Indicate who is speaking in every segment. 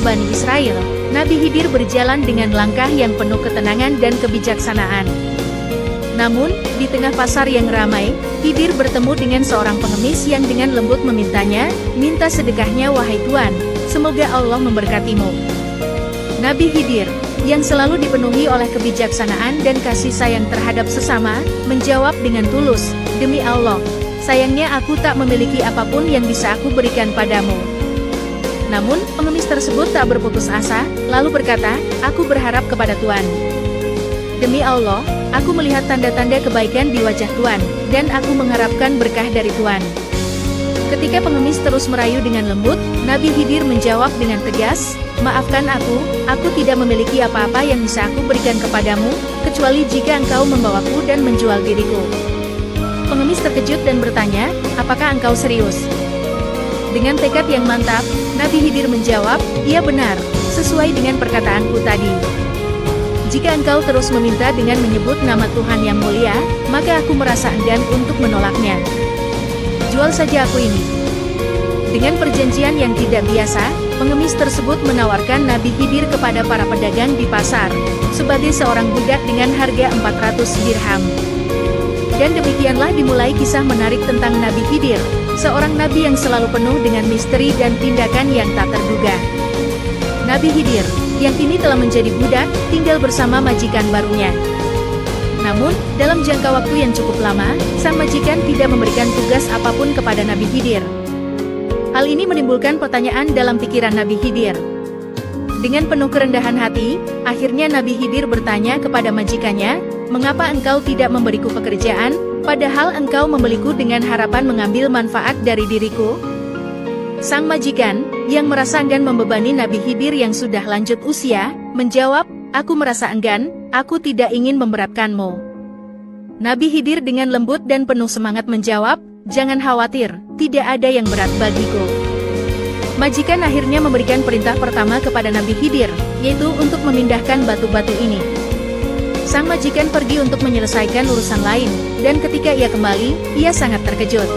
Speaker 1: Bani Israel, Nabi Khidir berjalan dengan langkah yang penuh ketenangan dan kebijaksanaan. Namun, di tengah pasar yang ramai, Khidir bertemu dengan seorang pengemis yang dengan lembut memintanya, "Minta sedekahnya wahai Tuan, semoga Allah memberkatimu." Nabi Khidir, yang selalu dipenuhi oleh kebijaksanaan dan kasih sayang terhadap sesama, menjawab dengan tulus, "Demi Allah, sayangnya aku tak memiliki apapun yang bisa aku berikan padamu." Namun, pengemis tersebut tak berputus asa, lalu berkata, "Aku berharap kepada Tuan. Demi Allah, aku melihat tanda-tanda kebaikan di wajah Tuan, dan aku mengharapkan berkah dari Tuan." Ketika pengemis terus merayu dengan lembut, Nabi Khidir menjawab dengan tegas, "Maafkan aku tidak memiliki apa-apa yang bisa aku berikan kepadamu, kecuali jika engkau membawaku dan menjual diriku." Pengemis terkejut dan bertanya, "Apakah engkau serius?" Dengan tekad yang mantap, Nabi Khidir menjawab, "Iya benar, sesuai dengan perkataanku tadi. Jika engkau terus meminta dengan menyebut nama Tuhan yang mulia, maka aku merasa enggan untuk menolaknya. Jual saja aku ini." Dengan perjanjian yang tidak biasa, pengemis tersebut menawarkan Nabi Khidir kepada para pedagang di pasar, sebagai seorang budak dengan harga 400 dirham. Dan demikianlah dimulai kisah menarik tentang Nabi Khidir, seorang nabi yang selalu penuh dengan misteri dan tindakan yang tak terduga. Nabi Khidir, yang kini telah menjadi budak, tinggal bersama majikan barunya. Namun, dalam jangka waktu yang cukup lama, sang majikan tidak memberikan tugas apapun kepada Nabi Khidir. Hal ini menimbulkan pertanyaan dalam pikiran Nabi Khidir. Dengan penuh kerendahan hati, akhirnya Nabi Khidir bertanya kepada majikannya, "Mengapa engkau tidak memberiku pekerjaan, padahal engkau membeliku dengan harapan mengambil manfaat dari diriku?" Sang majikan, yang merasa enggan membebani Nabi Khidir yang sudah lanjut usia, menjawab, "Aku merasa enggan, aku tidak ingin memberatkanmu." Nabi Khidir dengan lembut dan penuh semangat menjawab, "Jangan khawatir, tidak ada yang berat bagiku." Majikan akhirnya memberikan perintah pertama kepada Nabi Khidir, yaitu untuk memindahkan batu-batu ini. Sang majikan pergi untuk menyelesaikan urusan lain, dan ketika ia kembali, ia sangat terkejut.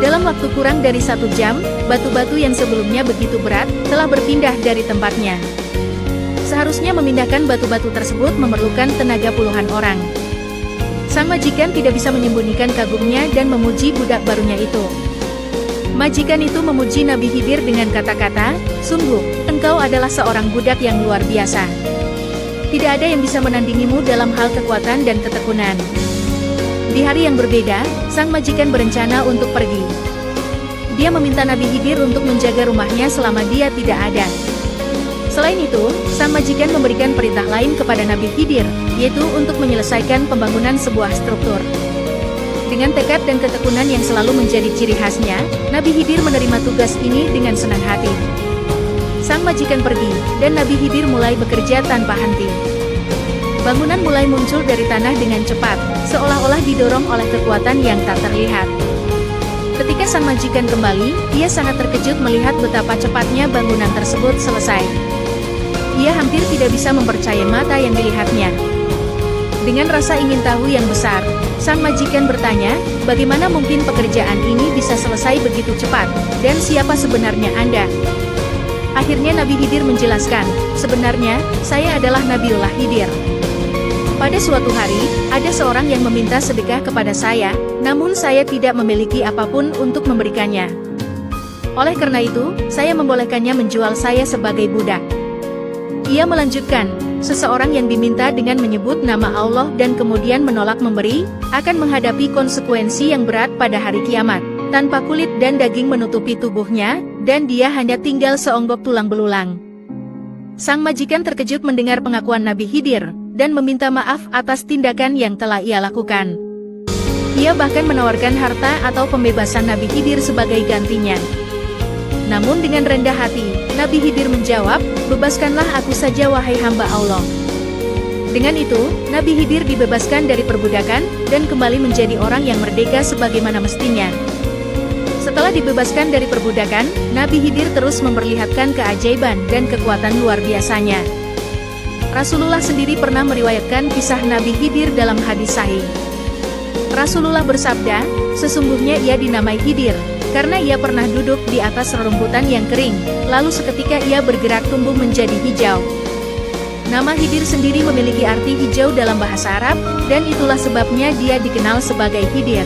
Speaker 1: Dalam waktu kurang dari 1 jam, batu-batu yang sebelumnya begitu berat, telah berpindah dari tempatnya. Seharusnya memindahkan batu-batu tersebut memerlukan tenaga puluhan orang. Sang majikan tidak bisa menyembunyikan kagumnya dan memuji budak barunya itu. Majikan itu memuji Nabi Khidir dengan kata-kata, "Sungguh, engkau adalah seorang budak yang luar biasa. Tidak ada yang bisa menandingimu dalam hal kekuatan dan ketekunan." Di hari yang berbeda, sang majikan berencana untuk pergi. Dia meminta Nabi Khidir untuk menjaga rumahnya selama dia tidak ada. Selain itu, sang majikan memberikan perintah lain kepada Nabi Khidir, yaitu untuk menyelesaikan pembangunan sebuah struktur. Dengan tekad dan ketekunan yang selalu menjadi ciri khasnya, Nabi Khidir menerima tugas ini dengan senang hati. Sang majikan pergi, dan Nabi Khidir mulai bekerja tanpa henti. Bangunan mulai muncul dari tanah dengan cepat, seolah-olah didorong oleh kekuatan yang tak terlihat. Ketika sang majikan kembali, ia sangat terkejut melihat betapa cepatnya bangunan tersebut selesai. Ia hampir tidak bisa mempercayai mata yang dilihatnya. Dengan rasa ingin tahu yang besar, sang majikan bertanya, "Bagaimana mungkin pekerjaan ini bisa selesai begitu cepat, dan siapa sebenarnya Anda?" Akhirnya Nabi Khidir menjelaskan, "Sebenarnya, saya adalah Nabiullah Khidir. Pada suatu hari, ada seorang yang meminta sedekah kepada saya, namun saya tidak memiliki apapun untuk memberikannya. Oleh karena itu, saya membolehkannya menjual saya sebagai budak." Ia melanjutkan, "Seseorang yang diminta dengan menyebut nama Allah dan kemudian menolak memberi, akan menghadapi konsekuensi yang berat pada hari kiamat, tanpa kulit dan daging menutupi tubuhnya, dan dia hanya tinggal seonggok tulang belulang." Sang majikan terkejut mendengar pengakuan Nabi Khidir, dan meminta maaf atas tindakan yang telah ia lakukan. Ia bahkan menawarkan harta atau pembebasan Nabi Khidir sebagai gantinya. Namun dengan rendah hati, Nabi Khidir menjawab, "Bebaskanlah aku saja wahai hamba Allah." Dengan itu, Nabi Khidir dibebaskan dari perbudakan, dan kembali menjadi orang yang merdeka sebagaimana mestinya. Setelah dibebaskan dari perbudakan, Nabi Khidir terus memperlihatkan keajaiban dan kekuatan luar biasanya. Rasulullah sendiri pernah meriwayatkan kisah Nabi Khidir dalam hadis sahih. Rasulullah bersabda, "Sesungguhnya ia dinamai Khidir, karena ia pernah duduk di atas rerumputan yang kering, lalu seketika ia bergerak tumbuh menjadi hijau. Nama Khidir sendiri memiliki arti hijau dalam bahasa Arab, dan itulah sebabnya dia dikenal sebagai Khidir.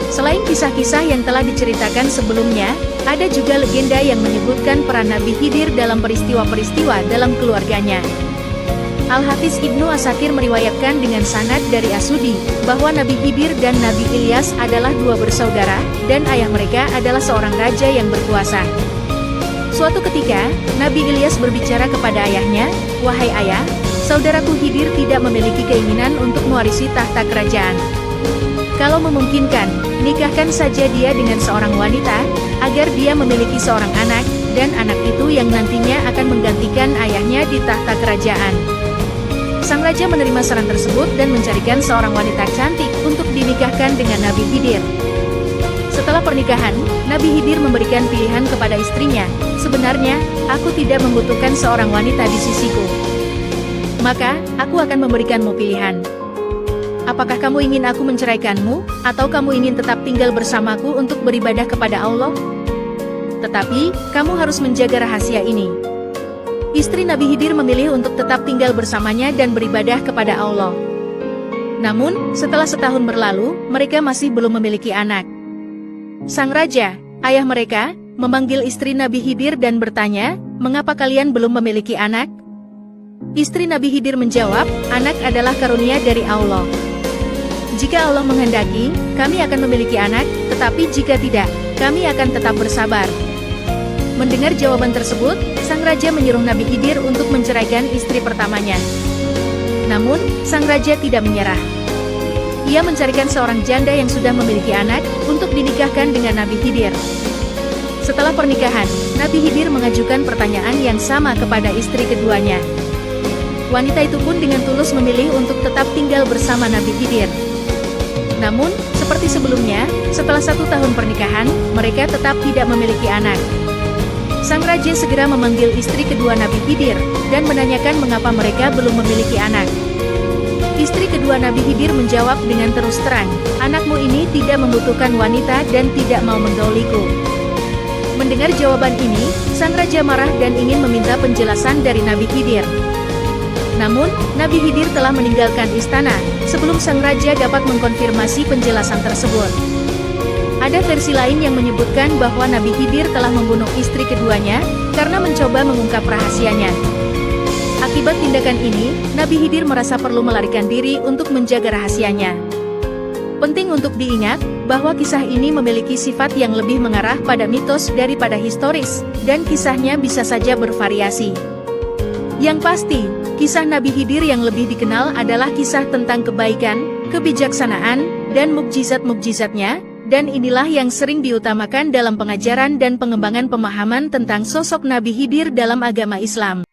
Speaker 1: Selain kisah-kisah yang telah diceritakan sebelumnya, ada juga legenda yang menyebutkan peran Nabi Khidir dalam peristiwa-peristiwa dalam keluarganya. Al-Hafiz Ibnu Asakir meriwayatkan dengan sanad dari As-Sudi, bahwa Nabi Khidir dan Nabi Ilyas adalah dua bersaudara, dan ayah mereka adalah seorang raja yang berkuasa. Suatu ketika, Nabi Ilyas berbicara kepada ayahnya, "Wahai ayah, saudaraku Khidir tidak memiliki keinginan untuk mewarisi tahta kerajaan. Kalau memungkinkan, nikahkan saja dia dengan seorang wanita, agar dia memiliki seorang anak, dan anak itu yang nantinya akan menggantikan ayahnya di tahta kerajaan." Sang raja menerima saran tersebut dan mencarikan seorang wanita cantik untuk dinikahkan dengan Nabi Khidir. Setelah pernikahan, Nabi Khidir memberikan pilihan kepada istrinya, "Sebenarnya, aku tidak membutuhkan seorang wanita di sisiku. Maka, aku akan memberikanmu pilihan. Apakah kamu ingin aku menceraikanmu, atau kamu ingin tetap tinggal bersamaku untuk beribadah kepada Allah? Tetapi, kamu harus menjaga rahasia ini." Istri Nabi Khidir memilih untuk tetap tinggal bersamanya dan beribadah kepada Allah. Namun, setelah setahun berlalu, mereka masih belum memiliki anak. Sang raja, ayah mereka, memanggil istri Nabi Khidir dan bertanya, "Mengapa kalian belum memiliki anak?" Istri Nabi Khidir menjawab, "Anak adalah karunia dari Allah. Jika Allah menghendaki, kami akan memiliki anak, tetapi jika tidak, kami akan tetap bersabar." Mendengar jawaban tersebut, sang raja menyuruh Nabi Khidir untuk menceraikan istri pertamanya. Namun, sang raja tidak menyerah. Ia mencarikan seorang janda yang sudah memiliki anak, untuk dinikahkan dengan Nabi Khidir. Setelah pernikahan, Nabi Khidir mengajukan pertanyaan yang sama kepada istri keduanya. Wanita itu pun dengan tulus memilih untuk tetap tinggal bersama Nabi Khidir. Namun, seperti sebelumnya, setelah 1 tahun pernikahan, mereka tetap tidak memiliki anak. Sang raja segera memanggil istri kedua Nabi Khidir, dan menanyakan mengapa mereka belum memiliki anak. Istri kedua Nabi Khidir menjawab dengan terus terang, "Anakmu ini tidak membutuhkan wanita dan tidak mau menggauliku." Mendengar jawaban ini, sang raja marah dan ingin meminta penjelasan dari Nabi Khidir. Namun, Nabi Khidir telah meninggalkan istana, sebelum sang raja dapat mengkonfirmasi penjelasan tersebut. Ada versi lain yang menyebutkan bahwa Nabi Khidir telah membunuh istri keduanya, karena mencoba mengungkap rahasianya. Akibat tindakan ini, Nabi Khidir merasa perlu melarikan diri untuk menjaga rahasianya. Penting untuk diingat, bahwa kisah ini memiliki sifat yang lebih mengarah pada mitos daripada historis, dan kisahnya bisa saja bervariasi. Yang pasti, kisah Nabi Khidir yang lebih dikenal adalah kisah tentang kebaikan, kebijaksanaan, dan mukjizat-mukjizatnya, dan inilah yang sering diutamakan dalam pengajaran dan pengembangan pemahaman tentang sosok Nabi Khidir dalam agama Islam.